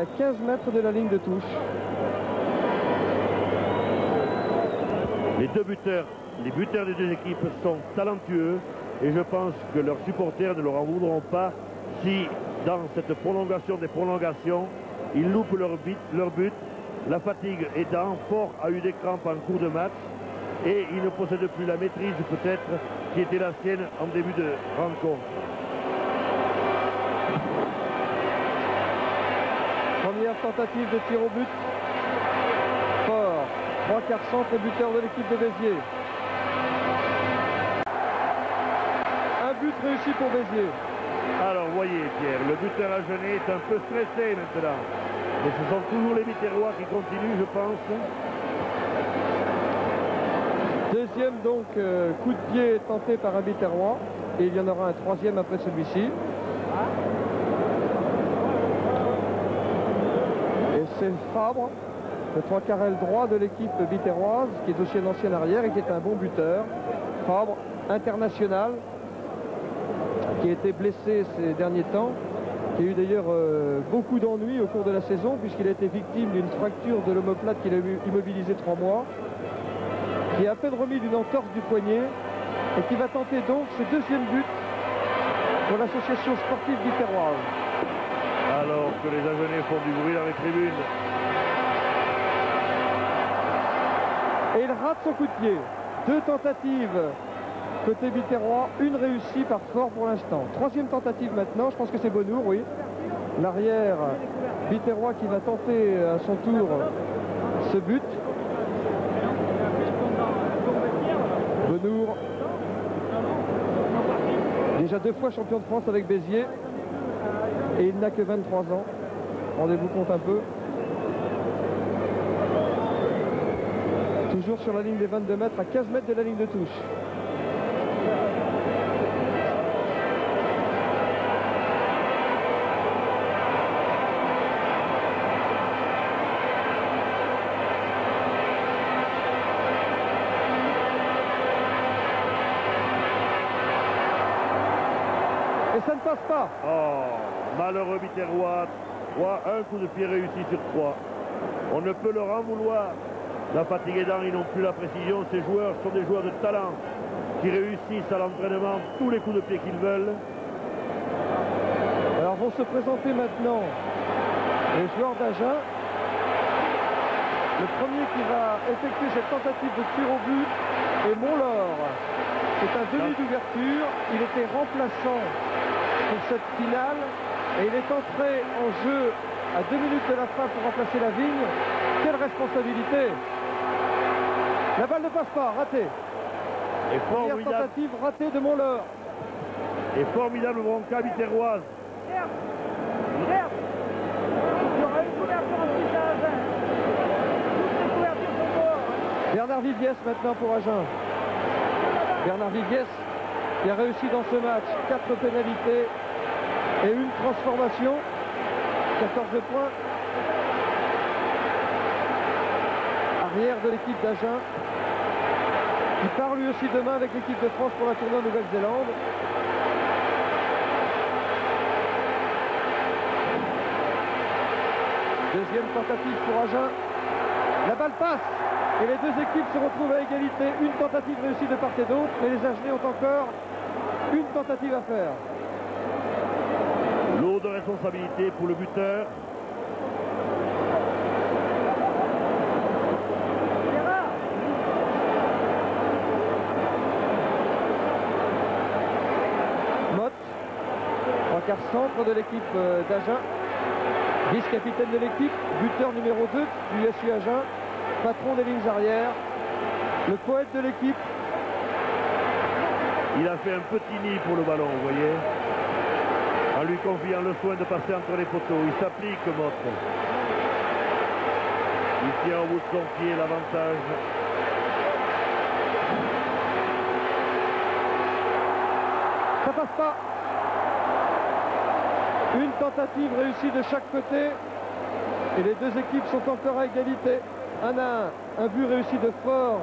à 15 mètres de la ligne de touche. Les deux buteurs, les buteurs des deux équipes sont talentueux et je pense que leurs supporters ne leur en voudront pas si dans cette prolongation des prolongations, ils loupent leur but. La fatigue aidant, Fort a eu des crampes en cours de match et il ne possède plus la maîtrise peut-être qui était la sienne en début de rencontre. Première tentative de tir au but. Fort, 3 quarts centre, le buteur de l'équipe de Béziers. Un but réussi pour Béziers. Alors voyez Pierre, le buteur agenais est un peu stressé maintenant. Mais ce sont toujours les Biterrois qui continuent, je pense. Deuxième donc coup de pied tenté par un Biterrois. Et il y en aura un troisième après celui-ci. Et c'est Fabre, le 3 quarts aile droit de l'équipe biterroise, qui est aussi un ancien arrière et qui est un bon buteur. Fabre, international, qui a été blessé ces derniers temps, qui a eu d'ailleurs beaucoup d'ennuis au cours de la saison, puisqu'il a été victime d'une fracture de l'omoplate qu'il a eu immobilisé 3 mois, qui est à peine remis d'une entorse du poignet, et qui va tenter donc ce deuxième but pour l'association sportive biterroise. Alors que les Agenais font du bruit dans les tribunes. Et il rate son coup de pied. 2 tentatives côté biterrois, une réussie par Fort pour l'instant. Troisième tentative maintenant, je pense que c'est Bonour, oui. L'arrière biterrois qui va tenter à son tour ce but. Bonour, déjà 2 fois champion de France avec Béziers. Et il n'a que 23 ans. Rendez-vous compte un peu. Toujours sur la ligne des 22 mètres, à 15 mètres de la ligne de touche. Et ça ne passe pas. Oh, malheureux Biterrois, 1 coup de pied réussi sur 3. On ne peut leur en vouloir. La fatigue aidant, ils n'ont plus la précision. Ces joueurs sont des joueurs de talent qui réussissent à l'entraînement tous les coups de pied qu'ils veulent. Alors vont se présenter maintenant les joueurs d'Agen. Le premier qui va effectuer cette tentative de tir au but est Montlore. C'est un demi d'ouverture. Il était remplaçant pour cette finale et il est entré en jeu à 2 minutes de la fin pour remplacer Lavigne. Quelle responsabilité! La balle ne passe pas, ratée. Et Première tentative ratée de Montlore. Et formidable bronca biterroise. Bernard Viviès maintenant pour Agen. Bernard Viviès qui a réussi dans ce match 4 pénalités et une transformation. 14 points. Arrière de l'équipe d'Agen, qui part lui aussi demain avec l'équipe de France pour la tournée en Nouvelle-Zélande. Deuxième tentative pour Agen. La balle passe et les deux équipes se retrouvent à égalité. Une tentative réussie de part et d'autre, mais les Agenais ont encore une tentative à faire. Lourde responsabilité pour le buteur. Car centre de l'équipe d'Agen, vice-capitaine de l'équipe, buteur numéro 2 du SU Agen, patron des lignes arrières, le poète de l'équipe. Il a fait un petit nid pour le ballon, vous voyez, en lui confiant le soin de passer entre les poteaux. Il s'applique, Motte. Il tient au bout de son pied l'avantage. Ça passe pas. Une tentative réussie de chaque côté et les deux équipes sont encore à égalité. 1-1, un but réussi de Fort